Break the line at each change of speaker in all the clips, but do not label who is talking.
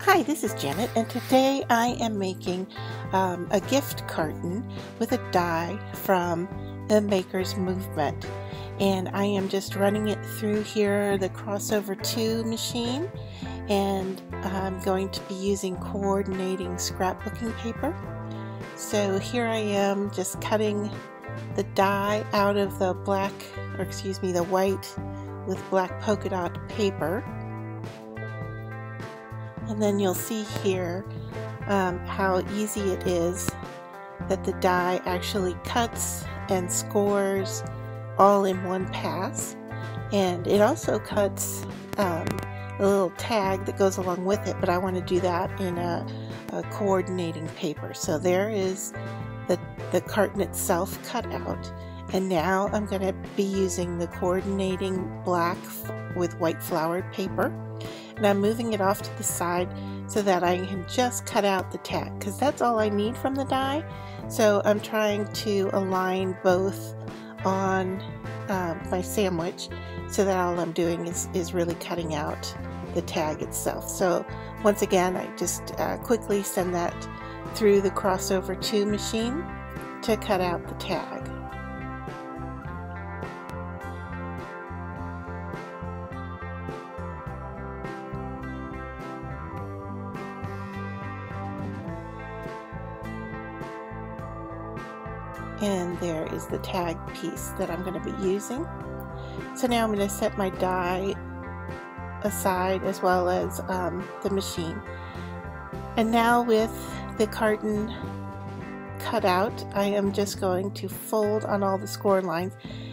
Hi, this is Janet, and today I am making a gift carton with a die from the Maker's Movement. And I am just running it through here, the Crossover 2 machine, and I'm going to be using coordinating scrapbooking paper. So here I am just cutting the die out of the the white with black polka dot paper. And then you'll see here how easy it is that the die actually cuts and scores all in one pass. And it also cuts a little tag that goes along with it, but I want to do that in a coordinating paper. So there is the carton itself cut out. And now I'm going to be using the coordinating black with white flowered paper. And I'm moving it off to the side so that I can just cut out the tag, because that's all I need from the die. So I'm trying to align both on my sandwich so that all I'm doing is really cutting out the tag itself. So once again, I just quickly send that through the Crossover 2 machine to cut out the tag. And there is the tag piece that I'm going to be using. So now I'm going to set my die aside as well as the machine. And now with the carton cut out, I am just going to fold on all the score lines,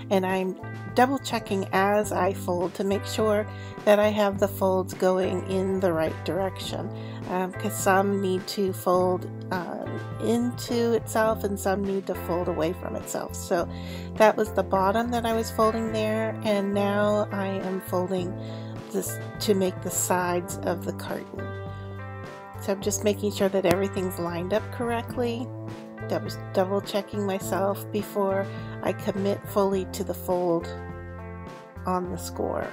and I'm double checking as I fold to make sure that I have the folds going in the right direction, because some need to fold into itself and some need to fold away from itself. So that was the bottom that I was folding there, and now I am folding this to make the sides of the carton. So I'm just making sure that everything's lined up correctly. Double checking myself before I commit fully to the fold on the score.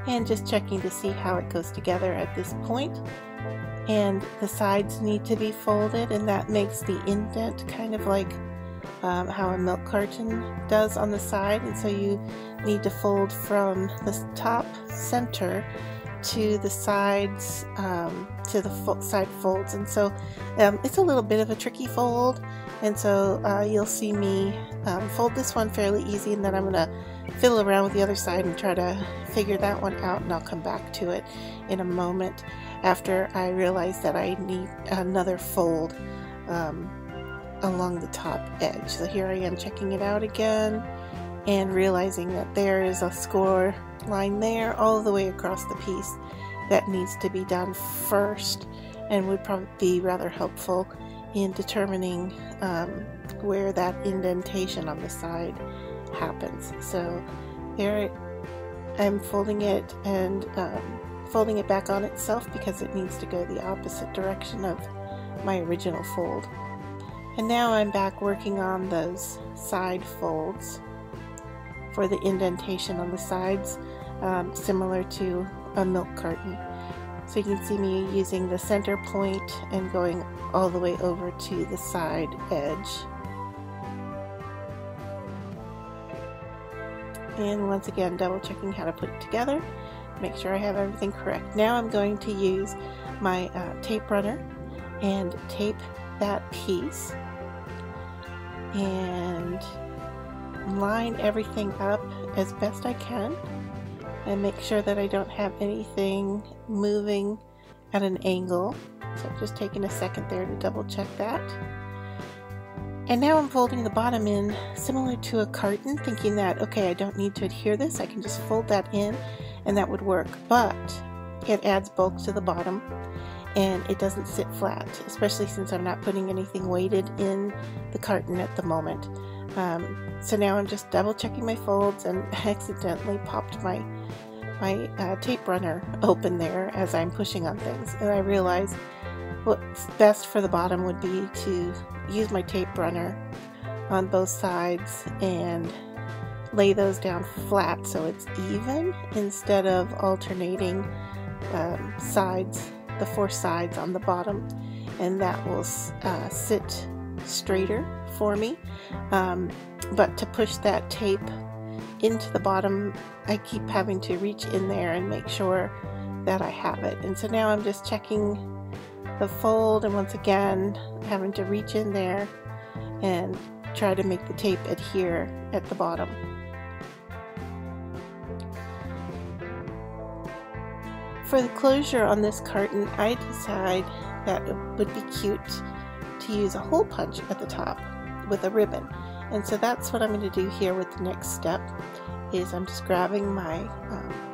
And just checking to see how it goes together at this point. And the sides need to be folded, and that makes the indent kind of like how a milk carton does on the side. And so you need to fold from the top center to the sides, to the side folds. And so it's a little bit of a tricky fold, and so you'll see me fold this one fairly easy, and then I'm going to fiddle around with the other side and try to figure that one out, and I'll come back to it in a moment after I realize that I need another fold along the top edge. So here I am checking it out again and realizing that there is a score line there all the way across the piece that needs to be done first, and would probably be rather helpful in determining where that indentation on the side happens. So there I'm folding it and folding it back on itself because it needs to go the opposite direction of my original fold. And now I'm back working on those side folds for the indentation on the sides, similar to a milk carton. So you can see me using the center point and going all the way over to the side edge. And once again, double checking how to put it together, make sure I have everything correct. Now I'm going to use my tape runner and tape that piece and line everything up as best I can and make sure that I don't have anything moving at an angle. So I'm just taking a second there to double check that. And now I'm folding the bottom in similar to a carton, thinking that, okay, I don't need to adhere this, I can just fold that in and that would work. But it adds bulk to the bottom and it doesn't sit flat, especially since I'm not putting anything weighted in the carton at the moment. So now I'm just double checking my folds, and accidentally popped my tape runner open there as I'm pushing on things. And I realized what's best for the bottom would be to use my tape runner on both sides and lay those down flat so it's even instead of alternating sides, the 4 sides on the bottom, and that will sit straighter for me. But to push that tape into the bottom, I keep having to reach in there and make sure that I have it. And so now I'm just checking the fold, and once again having to reach in there and try to make the tape adhere at the bottom. For the closure on this carton, I decide that it would be cute to use a hole punch at the top with a ribbon. And so that's what I'm going to do here with the next step. Is I'm just grabbing my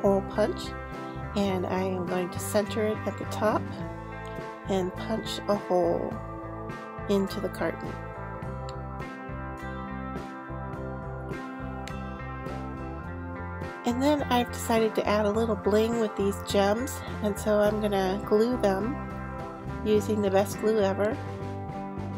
hole punch, and I am going to center it at the top and punch a hole into the carton. And then I've decided to add a little bling with these gems, and so I'm going to glue them using the best glue ever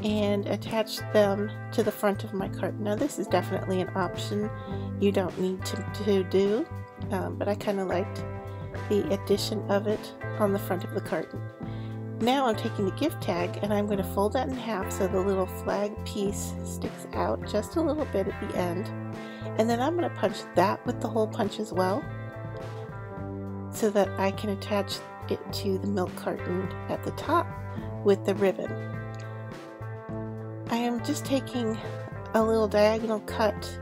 and attach them to the front of my carton. Now this is definitely an option you don't need to do, but I kind of liked the addition of it on the front of the carton. Now I'm taking the gift tag and I'm going to fold that in half so the little flag piece sticks out just a little bit at the end. And then I'm going to punch that with the hole punch as well, so that I can attach it to the milk carton at the top with the ribbon. I am just taking a little diagonal cut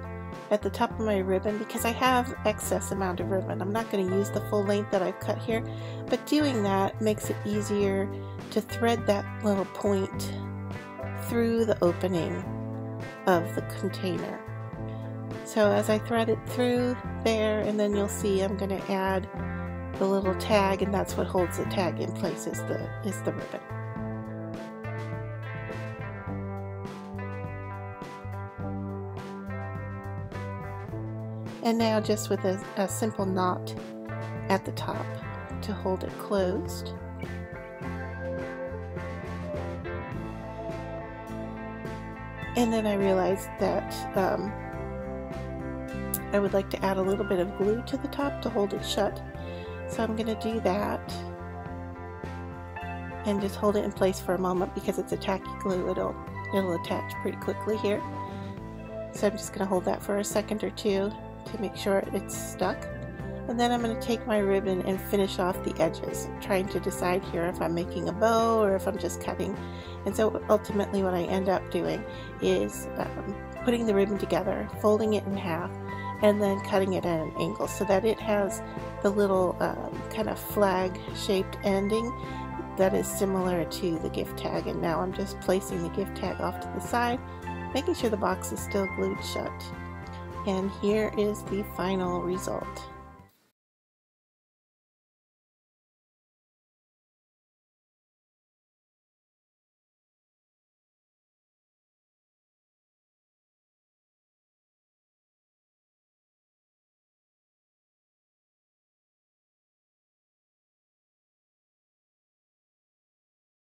at the top of my ribbon because I have excess amount of ribbon. I'm not going to use the full length that I've cut here, but doing that makes it easier to thread that little point through the opening of the container. So as I thread it through there, and then you'll see I'm going to add the little tag, and that's what holds the tag in place is the ribbon. And now just with a simple knot at the top to hold it closed. And then I realized that I would like to add a little bit of glue to the top to hold it shut. So I'm going to do that and just hold it in place for a moment because it's a tacky glue. It'll attach pretty quickly here. So I'm just going to hold that for a second or two to make sure it's stuck. And then I'm going to take my ribbon and finish off the edges, trying to decide here if I'm making a bow or if I'm just cutting. And so ultimately what I end up doing is putting the ribbon together, folding it in half, and then cutting it at an angle so that it has the little kind of flag shaped ending that is similar to the gift tag. And now I'm just placing the gift tag off to the side, making sure the box is still glued shut. And here is the final result.